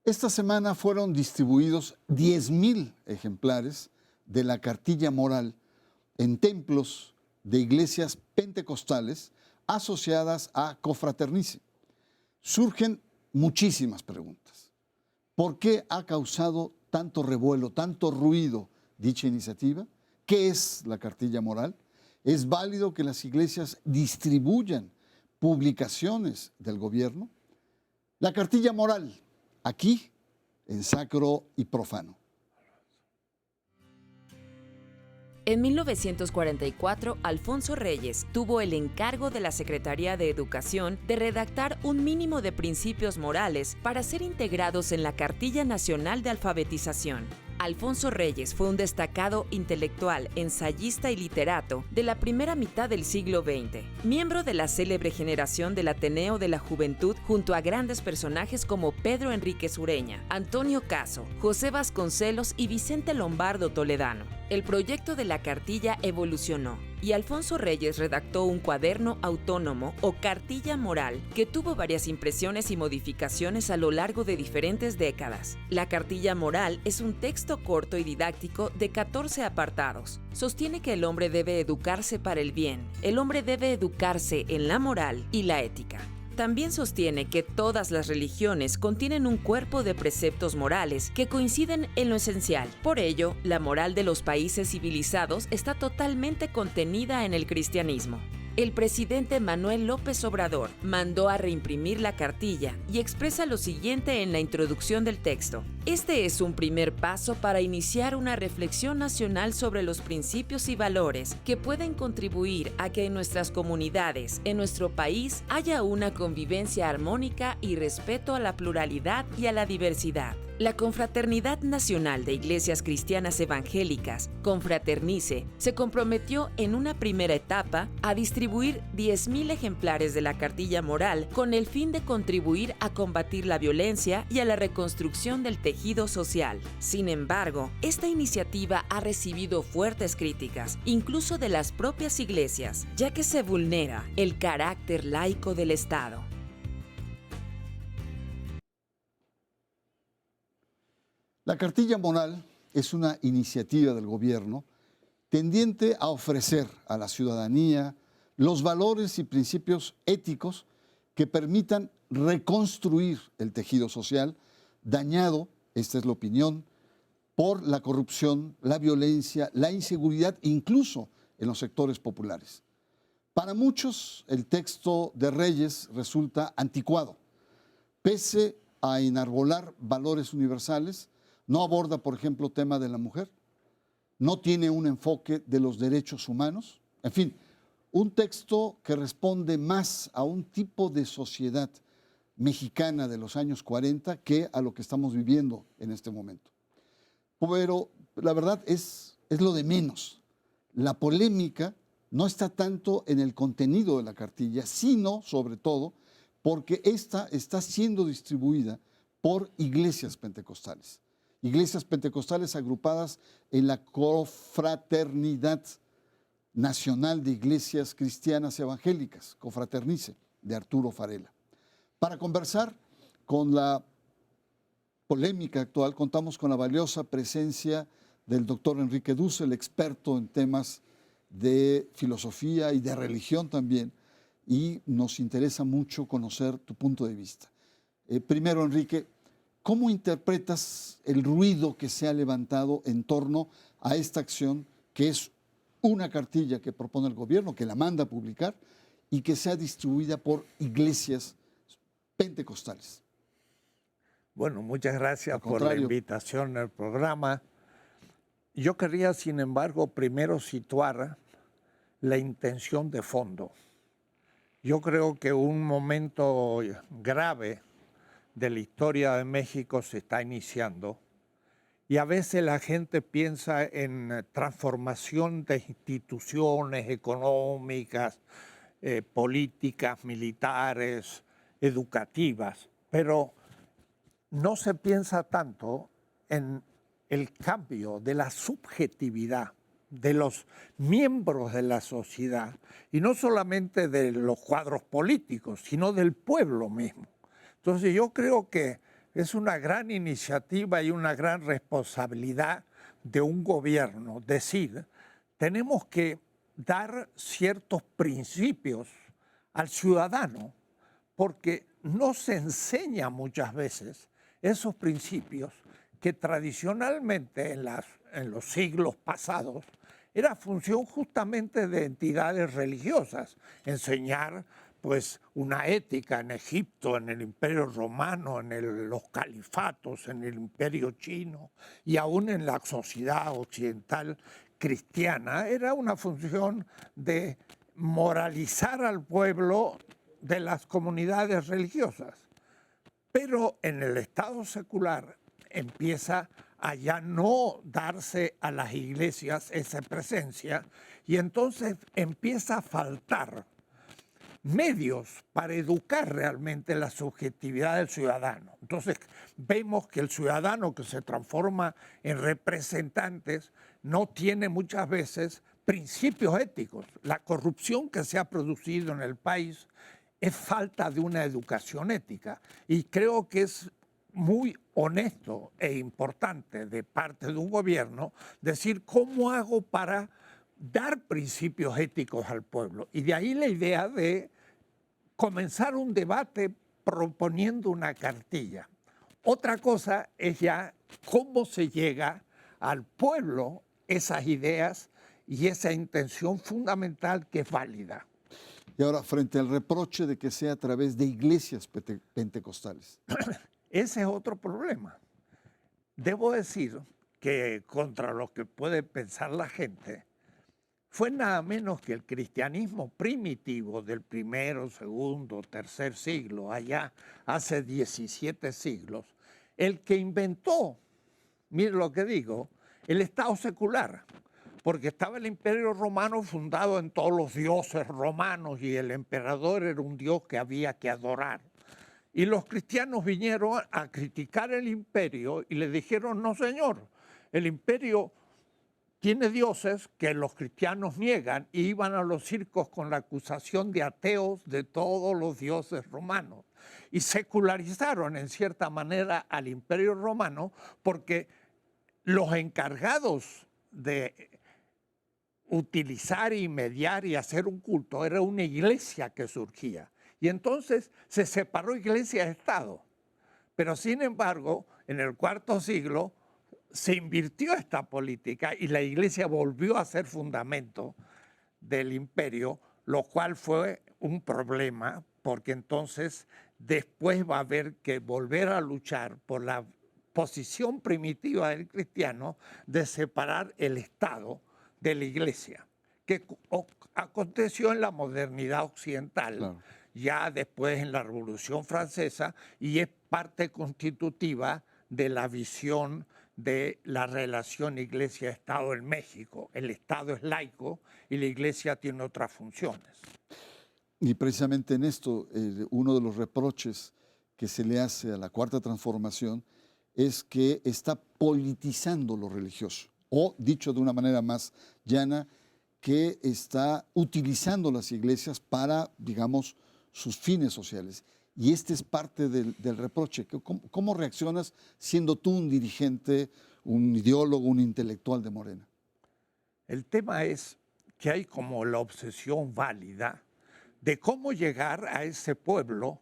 Esta semana fueron distribuidos 10,000 ejemplares de la cartilla moral en templos de iglesias pentecostales asociadas a Confraternice. Surgen muchísimas preguntas. ¿Por qué ha causado tanto revuelo, tanto ruido dicha iniciativa? ¿Qué es la cartilla moral? ¿Es válido que las iglesias distribuyan publicaciones del gobierno? La cartilla moral, aquí en Sacro y Profano. En 1944, Alfonso Reyes tuvo el encargo de la Secretaría de Educación de redactar un mínimo de principios morales para ser integrados en la Cartilla Nacional de Alfabetización. Alfonso Reyes fue un destacado intelectual, ensayista y literato de la primera mitad del siglo XX, miembro de la célebre generación del Ateneo de la Juventud junto a grandes personajes como Pedro Enríquez Ureña, Antonio Caso, José Vasconcelos y Vicente Lombardo Toledano. El proyecto de la cartilla evolucionó y Alfonso Reyes redactó un cuaderno autónomo o cartilla moral que tuvo varias impresiones y modificaciones a lo largo de diferentes décadas. La cartilla moral es un texto corto y didáctico de 14 apartados. Sostiene que el hombre debe educarse para el bien, el hombre debe educarse en la moral y la ética. También sostiene que todas las religiones contienen un cuerpo de preceptos morales que coinciden en lo esencial. Por ello, la moral de los países civilizados está totalmente contenida en el cristianismo. El presidente Manuel López Obrador mandó a reimprimir la cartilla y expresa lo siguiente en la introducción del texto. Este es un primer paso para iniciar una reflexión nacional sobre los principios y valores que pueden contribuir a que en nuestras comunidades, en nuestro país, haya una convivencia armónica y respeto a la pluralidad y a la diversidad. La Confraternidad Nacional de Iglesias Cristianas Evangélicas, Confraternice, se comprometió en una primera etapa a distribuir 10,000 ejemplares de la cartilla moral con el fin de contribuir a combatir la violencia y a la reconstrucción del tejido social. Sin embargo, esta iniciativa ha recibido fuertes críticas, incluso de las propias iglesias, ya que se vulnera el carácter laico del Estado. La cartilla moral es una iniciativa del gobierno tendiente a ofrecer a la ciudadanía los valores y principios éticos que permitan reconstruir el tejido social dañado, esta es la opinión, por la corrupción, la violencia, la inseguridad, incluso en los sectores populares. Para muchos, el texto de Reyes resulta anticuado. Pese a enarbolar valores universales, no aborda, por ejemplo, tema de la mujer, no tiene un enfoque de los derechos humanos, en fin, un texto que responde más a un tipo de sociedad mexicana de los años 40 que a lo que estamos viviendo en este momento. Pero la verdad es lo de menos. La polémica no está tanto en el contenido de la cartilla, sino, sobre todo, porque esta está siendo distribuida por iglesias pentecostales. Iglesias pentecostales agrupadas en la Confraternidad Nacional de Iglesias Cristianas Evangélicas, Confraternice, de Arturo Farela. Para conversar con la polémica actual, contamos con la valiosa presencia del doctor Enrique Dussel, experto en temas de filosofía y de religión también, y nos interesa mucho conocer tu punto de vista. Primero, Enrique, ¿cómo interpretas el ruido que se ha levantado en torno a esta acción, que es una cartilla que propone el gobierno, que la manda a publicar y que sea distribuida por iglesias pentecostales? Bueno, muchas gracias por la invitación al programa. Yo quería, sin embargo, primero situar la intención de fondo. Yo creo que un momento grave de la historia de México se está iniciando y a veces la gente piensa en transformación de instituciones económicas, políticas, militares, educativas, pero no se piensa tanto en el cambio de la subjetividad de los miembros de la sociedad, y no solamente de los cuadros políticos, sino del pueblo mismo. Entonces yo creo que es una gran iniciativa y una gran responsabilidad de un gobierno. Decir, tenemos que dar ciertos principios al ciudadano, porque no se enseña muchas veces esos principios que tradicionalmente en los siglos pasados era función justamente de entidades religiosas, enseñar pues una ética en Egipto, en el Imperio Romano, en los califatos, en el Imperio Chino y aún en la sociedad occidental cristiana, era una función de moralizar al pueblo de las comunidades religiosas. Pero en el Estado secular empieza a ya no darse a las iglesias esa presencia y entonces empieza a faltar medios para educar realmente la subjetividad del ciudadano. Entonces vemos que el ciudadano que se transforma en representantes no tiene muchas veces principios éticos. La corrupción que se ha producido en el país es falta de una educación ética y creo que es muy honesto e importante de parte de un gobierno decir cómo hago para dar principios éticos al pueblo. Y de ahí la idea de comenzar un debate proponiendo una cartilla. Otra cosa es ya cómo se llega al pueblo esas ideas y esa intención fundamental que es válida. Y ahora, frente al reproche de que sea a través de iglesias pentecostales. Ese es otro problema. Debo decir que contra lo que puede pensar la gente, fue nada menos que el cristianismo primitivo del primero, segundo, tercer siglo, allá hace 17 siglos, el que inventó, mire lo que digo, el Estado secular. Porque estaba el Imperio Romano fundado en todos los dioses romanos y el emperador era un dios que había que adorar. Y los cristianos vinieron a criticar el imperio y le dijeron, no señor, el imperio tiene dioses que los cristianos niegan y iban a los circos con la acusación de ateos de todos los dioses romanos. Y secularizaron en cierta manera al Imperio Romano porque los encargados de utilizar y mediar y hacer un culto era una iglesia que surgía. Y entonces se separó iglesia de Estado. Pero sin embargo, en el cuarto siglo se invirtió esta política y la iglesia volvió a ser fundamento del imperio, lo cual fue un problema porque entonces después va a haber que volver a luchar por la posición primitiva del cristiano de separar el Estado de la iglesia, que aconteció en la modernidad occidental, claro, ya después en la Revolución Francesa, y es parte constitutiva de la visión de la relación Iglesia-Estado en México. El Estado es laico y la Iglesia tiene otras funciones. Y precisamente en esto, uno de los reproches que se le hace a la Cuarta Transformación es que está politizando lo religioso, o dicho de una manera más llana, que está utilizando las iglesias para, digamos, sus fines sociales. Y este es parte del reproche. ¿Cómo reaccionas siendo tú un dirigente, un ideólogo, un intelectual de Morena? El tema es que hay como la obsesión válida de cómo llegar a ese pueblo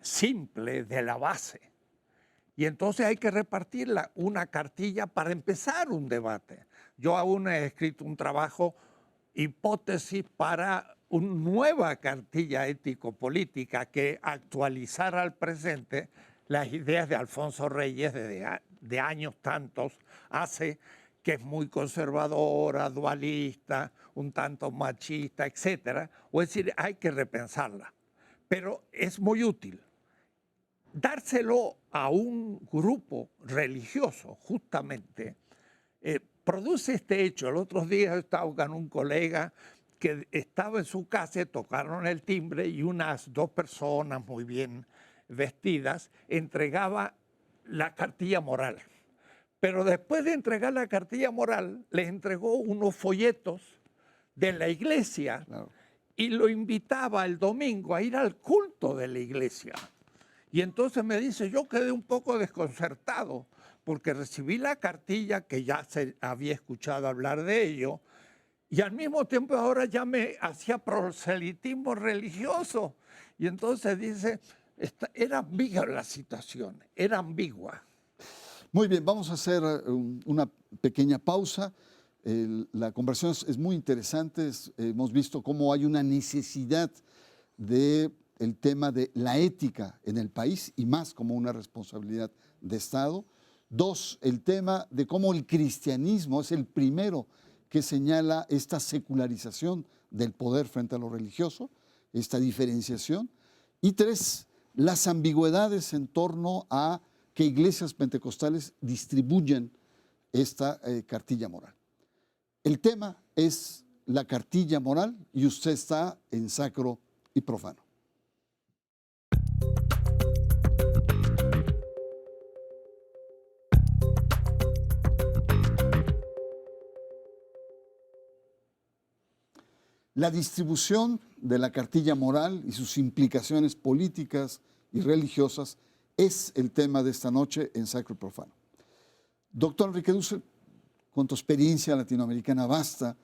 simple de la base. Y entonces hay que repartir una cartilla para empezar un debate. Yo aún he escrito un trabajo, hipótesis para una nueva cartilla ético-política que actualizara al presente las ideas de Alfonso Reyes de años tantos hace, que es muy conservadora, dualista, un tanto machista, etc. O es decir, hay que repensarla. Pero es muy útil. Dárselo a un grupo religioso, justamente, produce este hecho. El otro día estaba con un colega que estaba en su casa, tocaron el timbre y unas dos personas muy bien vestidas entregaban la cartilla moral. Pero después de entregar la cartilla moral, les entregó unos folletos de la iglesia, claro, y lo invitaba el domingo a ir al culto de la iglesia. Y entonces me dice, yo quedé un poco desconcertado porque recibí la cartilla, que ya se había escuchado hablar de ello, y al mismo tiempo ahora ya me hacía proselitismo religioso. Y entonces dice, era ambigua la situación, era ambigua. Muy bien, vamos a hacer una pequeña pausa. La conversación es muy interesante. Hemos visto cómo hay una necesidad del tema de la ética en el país y más como una responsabilidad de Estado. Dos, el tema de cómo el cristianismo es el primero que señala esta secularización del poder frente a lo religioso, esta diferenciación. Y tres, las ambigüedades en torno a que iglesias pentecostales distribuyen esta cartilla moral. El tema es la cartilla moral y usted está en Sacro y Profano. La distribución de la cartilla moral y sus implicaciones políticas y religiosas es el tema de esta noche en Sacro y Profano. Doctor Enrique Dussel, con tu experiencia latinoamericana vasta,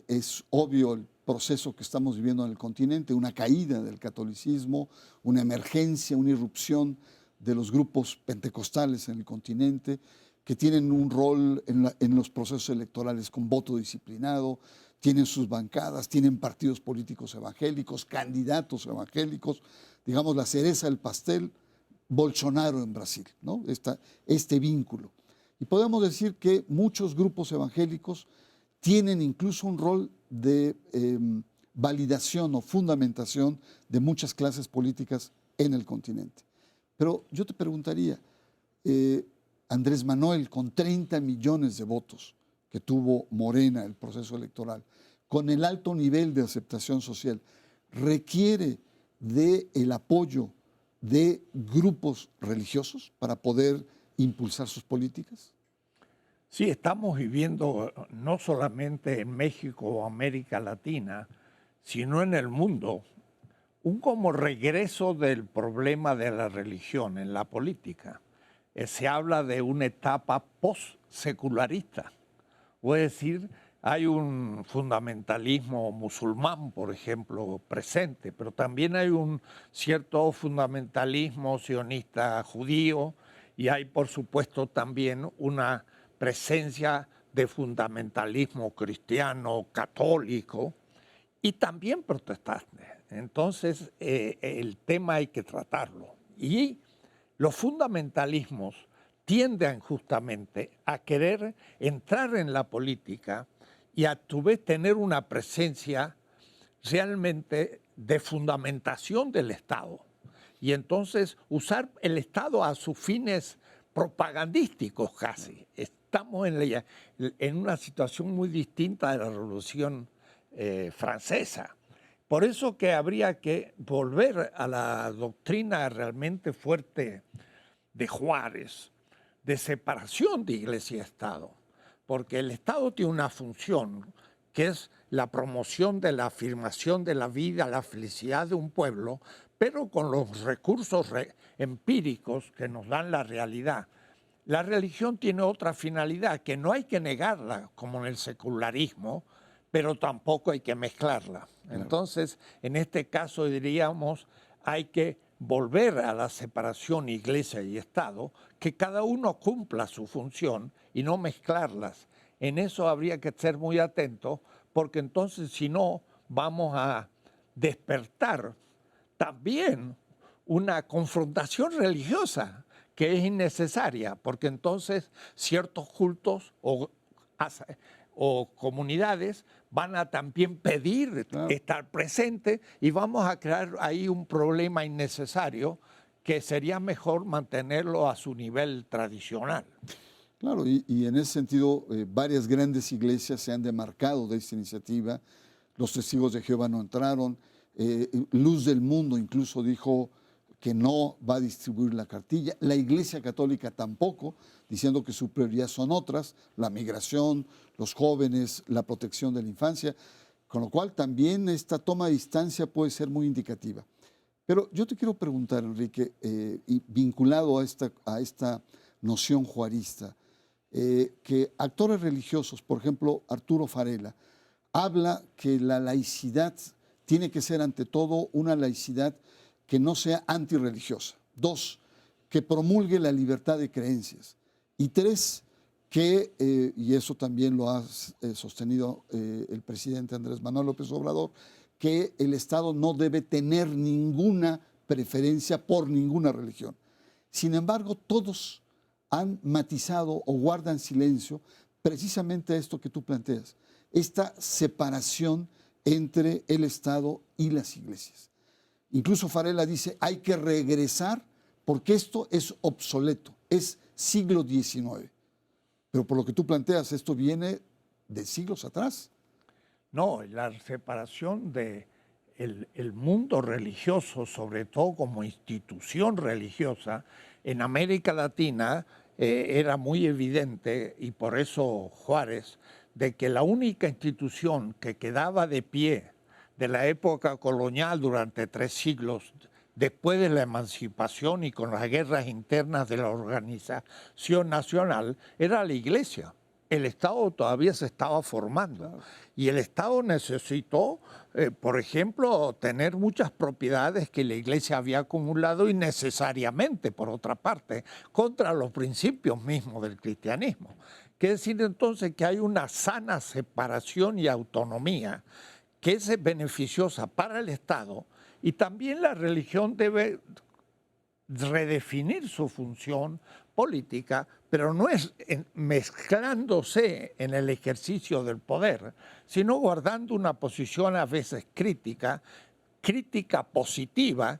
es obvio el proceso que estamos viviendo en el continente, una caída del catolicismo, una emergencia, una irrupción de los grupos pentecostales en el continente, que tienen un rol en los procesos electorales con voto disciplinado, tienen sus bancadas, tienen partidos políticos evangélicos, candidatos evangélicos, digamos la cereza del pastel, Bolsonaro en Brasil, ¿no? Este vínculo. Y podemos decir que muchos grupos evangélicos tienen incluso un rol de validación o fundamentación de muchas clases políticas en el continente. Pero yo te preguntaría, Andrés Manuel, con 30 millones de votos que tuvo Morena el proceso electoral, con el alto nivel de aceptación social, ¿requiere del apoyo de grupos religiosos para poder impulsar sus políticas? Sí, estamos viviendo no solamente en México o América Latina, sino en el mundo, un como regreso del problema de la religión en la política. Se habla de una etapa post-secularista, es decir, hay un fundamentalismo musulmán, por ejemplo, presente, pero también hay un cierto fundamentalismo sionista judío y hay, por supuesto, también una presencia de fundamentalismo cristiano, católico y también protestante. Entonces, el tema hay que tratarlo. Y los fundamentalismos tienden justamente a querer entrar en la política y a tu vez tener una presencia realmente de fundamentación del Estado. Y entonces usar el Estado a sus fines propagandísticos casi. Estamos en una situación muy distinta de la Revolución Francesa. Por eso que habría que volver a la doctrina realmente fuerte de Juárez, de separación de Iglesia y Estado, porque el Estado tiene una función que es la promoción de la afirmación de la vida, la felicidad de un pueblo, pero con los recursos empíricos que nos dan la realidad. La religión tiene otra finalidad, que no hay que negarla, como en el secularismo, pero tampoco hay que mezclarla. Entonces, en este caso diríamos, hay que volver a la separación Iglesia y Estado, que cada uno cumpla su función y no mezclarlas. En eso habría que ser muy atentos, porque entonces si no, vamos a despertar también una confrontación religiosa que es innecesaria, porque entonces ciertos cultos o comunidades van a también pedir estar presentes y vamos a crear ahí un problema innecesario que sería mejor mantenerlo a su nivel tradicional. Claro, y en ese sentido varias grandes iglesias se han demarcado de esta iniciativa. Los Testigos de Jehová no entraron. Luz del Mundo incluso dijo que no va a distribuir la cartilla. La Iglesia Católica tampoco, diciendo que su prioridad son otras, la migración, los jóvenes, la protección de la infancia, con lo cual también esta toma de distancia puede ser muy indicativa. Pero yo te quiero preguntar, Enrique, y vinculado a esta noción juarista, que actores religiosos, por ejemplo, Arturo Farela, habla que la laicidad tiene que ser ante todo una laicidad que no sea antirreligiosa. 2, que promulgue la libertad de creencias. Y 3, que, y eso también lo ha sostenido el presidente Andrés Manuel López Obrador, que el Estado no debe tener ninguna preferencia por ninguna religión. Sin embargo, todos han matizado o guardan silencio precisamente esto que tú planteas, esta separación entre el Estado y las iglesias. Incluso Farela dice, hay que regresar porque esto es obsoleto, es siglo XIX. Pero por lo que tú planteas, esto viene de siglos atrás. No, la separación del mundo religioso, sobre todo como institución religiosa, en América Latina era muy evidente, y por eso Juárez, de que la única institución que quedaba de pie de la época colonial durante 3 siglos, después de la emancipación y con las guerras internas de la organización nacional, era la Iglesia. El Estado todavía se estaba formando y el Estado necesitó, por ejemplo, tener muchas propiedades que la Iglesia había acumulado innecesariamente, por otra parte, contra los principios mismos del cristianismo. Quiere decir entonces que hay una sana separación y autonomía que es beneficiosa para el Estado, y también la religión debe redefinir su función política, pero no es mezclándose en el ejercicio del poder, sino guardando una posición a veces crítica positiva.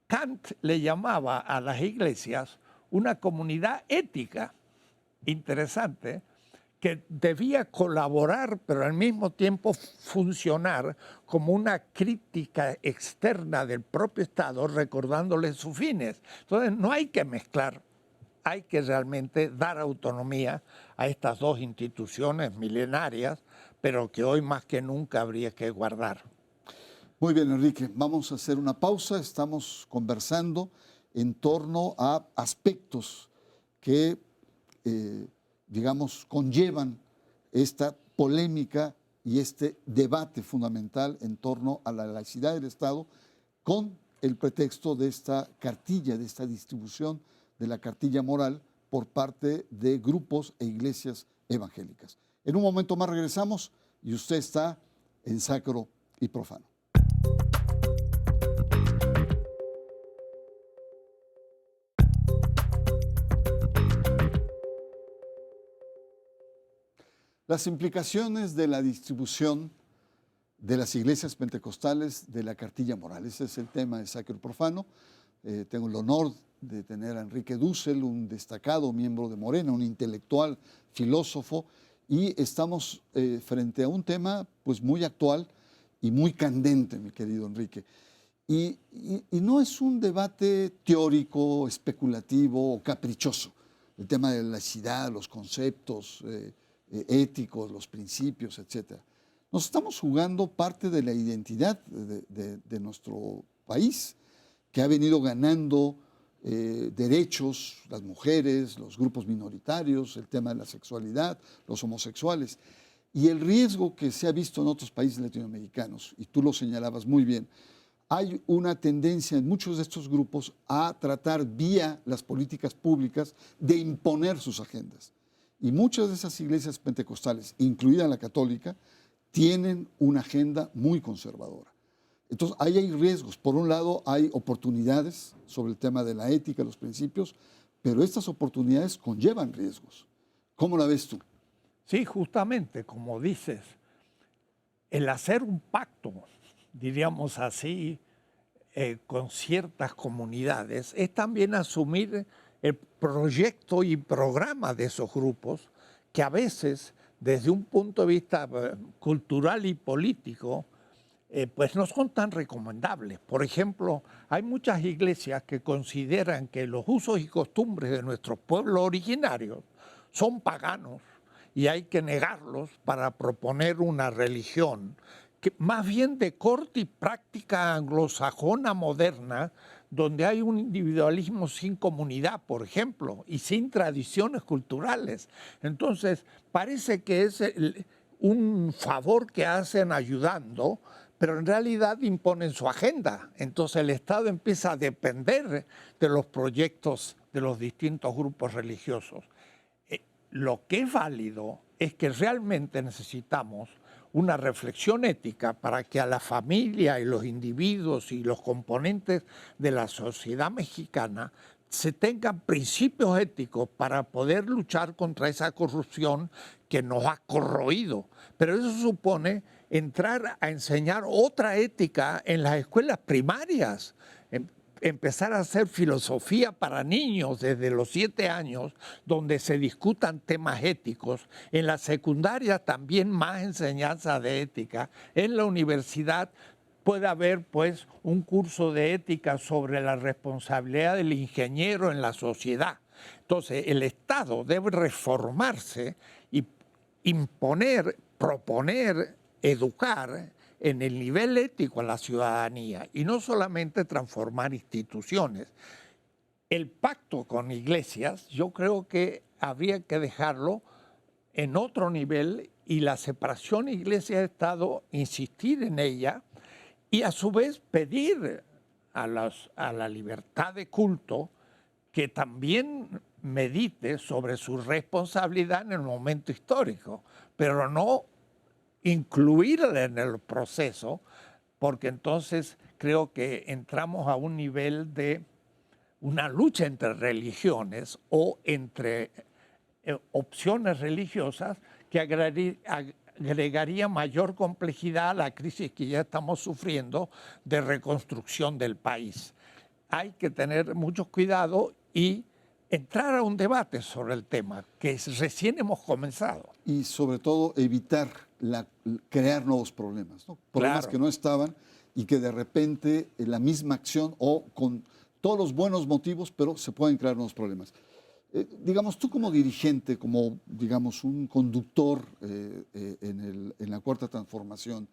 Kant le llamaba a las iglesias una comunidad ética, interesante, que debía colaborar, pero al mismo tiempo funcionar como una crítica externa del propio Estado, recordándole sus fines. Entonces, no hay que mezclar, hay que realmente dar autonomía a estas dos instituciones milenarias, pero que hoy más que nunca habría que guardar. Muy bien, Enrique, vamos a hacer una pausa. Estamos conversando en torno a aspectos que digamos, conllevan esta polémica y este debate fundamental en torno a la laicidad del Estado con el pretexto de esta cartilla, de esta distribución de la cartilla moral por parte de grupos e iglesias evangélicas. En un momento más regresamos y usted está en Sacro y Profano. Las implicaciones de la distribución de las iglesias pentecostales de la cartilla moral. Ese es el tema de Sacro y Profano. Tengo el honor de tener a Enrique Dussel, un destacado miembro de Morena, un intelectual, filósofo, y estamos frente a un tema pues, muy actual y muy candente, mi querido Enrique. Y no es un debate teórico, especulativo o caprichoso. El tema de la laicidad, los conceptos éticos, los principios, etc. Nos estamos jugando parte de la identidad de nuestro país, que ha venido ganando derechos, las mujeres, los grupos minoritarios, el tema de la sexualidad, los homosexuales. Y el riesgo que se ha visto en otros países latinoamericanos, y tú lo señalabas muy bien, hay una tendencia en muchos de estos grupos a tratar vía las políticas públicas de imponer sus agendas. Y muchas de esas iglesias pentecostales, incluida la católica, tienen una agenda muy conservadora. Entonces, ahí hay riesgos. Por un lado, hay oportunidades sobre el tema de la ética, los principios, pero estas oportunidades conllevan riesgos. ¿Cómo la ves tú? Sí, justamente, como dices, el hacer un pacto, diríamos así, con ciertas comunidades, es también asumir el proyecto y programa de esos grupos que a veces, desde un punto de vista cultural y político, pues no son tan recomendables. Por ejemplo, hay muchas iglesias que consideran que los usos y costumbres de nuestros pueblos originarios son paganos y hay que negarlos para proponer una religión más bien de corte y práctica anglosajona moderna, donde hay un individualismo sin comunidad, por ejemplo, y sin tradiciones culturales. Entonces, parece que es un favor que hacen ayudando, pero en realidad imponen su agenda. Entonces el Estado empieza a depender de los proyectos de los distintos grupos religiosos. Lo que es válido es que realmente necesitamos una reflexión ética para que a la familia y los individuos y los componentes de la sociedad mexicana se tengan principios éticos para poder luchar contra esa corrupción que nos ha corroído. Pero eso supone entrar a enseñar otra ética en las escuelas primarias, empezar a hacer filosofía para niños desde los 7 años, donde se discutan temas éticos. En la secundaria también más enseñanza de ética. En la universidad puede haber pues un curso de ética sobre la responsabilidad del ingeniero en la sociedad. Entonces el Estado debe reformarse y imponer, proponer, educar en el nivel ético a la ciudadanía y no solamente transformar instituciones. El pacto con iglesias yo creo que habría que dejarlo en otro nivel y la separación iglesia-estado, insistir en ella y a su vez pedir a la libertad de culto que también medite sobre su responsabilidad en el momento histórico, pero no incluirla en el proceso, porque entonces creo que entramos a un nivel de una lucha entre religiones o entre opciones religiosas que agregaría mayor complejidad a la crisis que ya estamos sufriendo de reconstrucción del país. Hay que tener mucho cuidado y entrar a un debate sobre el tema, que recién hemos comenzado. Y sobre todo evitar crear nuevos problemas, ¿no? Problemas Claro. que no estaban y que de repente la misma acción o con todos los buenos motivos, pero se pueden crear nuevos problemas. Digamos, tú como dirigente, como digamos un conductor en la Cuarta Transformación,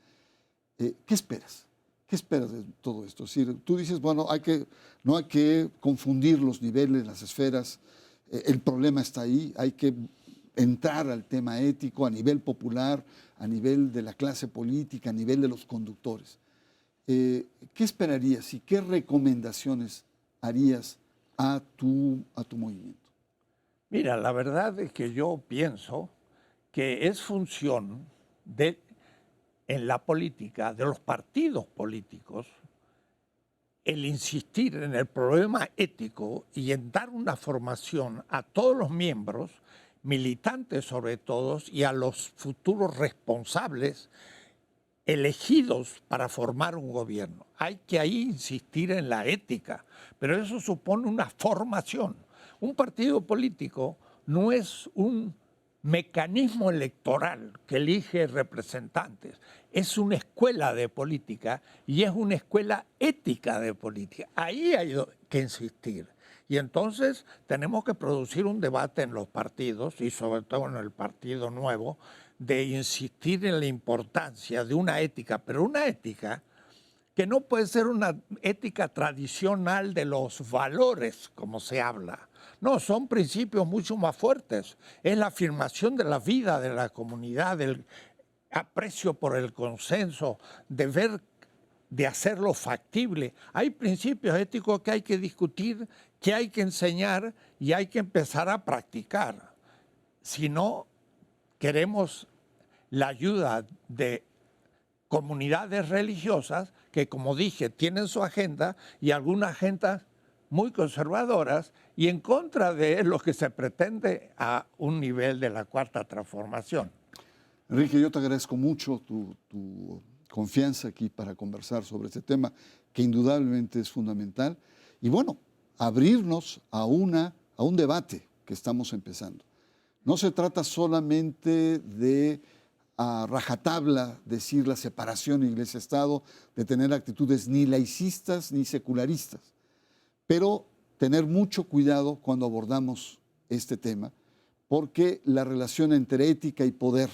¿qué esperas? ¿Qué esperas de todo esto? Es decir, tú dices, bueno, no hay que confundir los niveles, las esferas, el problema está ahí, hay que entrar al tema ético a nivel popular, a nivel de la clase política, a nivel de los conductores. ¿Qué esperarías y qué recomendaciones harías a tu movimiento? Mira, la verdad es que yo pienso que es función en la política, de los partidos políticos, el insistir en el problema ético y en dar una formación a todos los miembros, militantes sobre todo, y a los futuros responsables elegidos para formar un gobierno. Hay que ahí insistir en la ética, pero eso supone una formación. Un partido político no es un mecanismo electoral que elige representantes, es una escuela de política y es una escuela ética de política. Ahí hay que insistir. Y entonces tenemos que producir un debate en los partidos y sobre todo en el Partido Nuevo de insistir en la importancia de una ética, pero una ética que no puede ser una ética tradicional de los valores, como se habla. No, son principios mucho más fuertes. Es la afirmación de la vida de la comunidad, del aprecio por el consenso, de hacerlo factible. Hay principios éticos que hay que discutir, que hay que enseñar y hay que empezar a practicar. Si no queremos la ayuda de comunidades religiosas que, como dije, tienen su agenda y algunas agendas muy conservadoras y en contra de lo que se pretende a un nivel de la Cuarta Transformación. Enrique, yo te agradezco mucho tu confianza aquí para conversar sobre este tema, que indudablemente es fundamental. Y bueno, abrirnos a un debate que estamos empezando. No se trata solamente de a rajatabla decir la separación Iglesia-Estado, de tener actitudes ni laicistas ni secularistas, pero tener mucho cuidado cuando abordamos este tema, porque la relación entre ética y poder,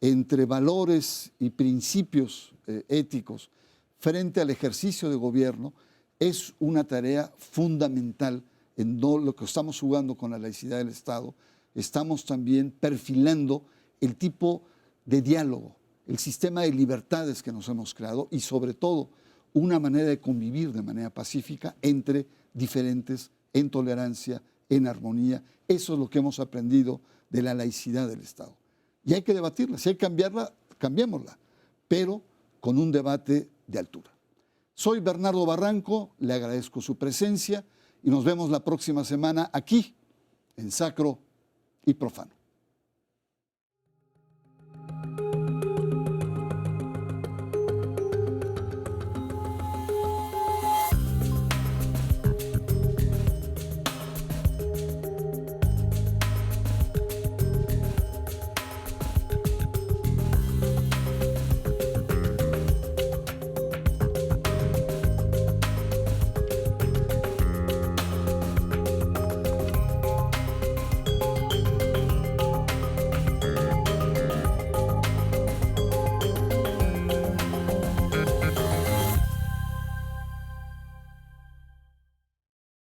entre valores y principios éticos frente al ejercicio de gobierno es una tarea fundamental en lo que estamos jugando con la laicidad del Estado. Estamos también perfilando el tipo de diálogo, el sistema de libertades que nos hemos creado y sobre todo una manera de convivir de manera pacífica entre diferentes, en tolerancia, en armonía. Eso es lo que hemos aprendido de la laicidad del Estado. Y hay que debatirla, si hay que cambiarla, cambiémosla, pero con un debate de altura. Soy Bernardo Barranco, le agradezco su presencia y nos vemos la próxima semana aquí en Sacro y Profano.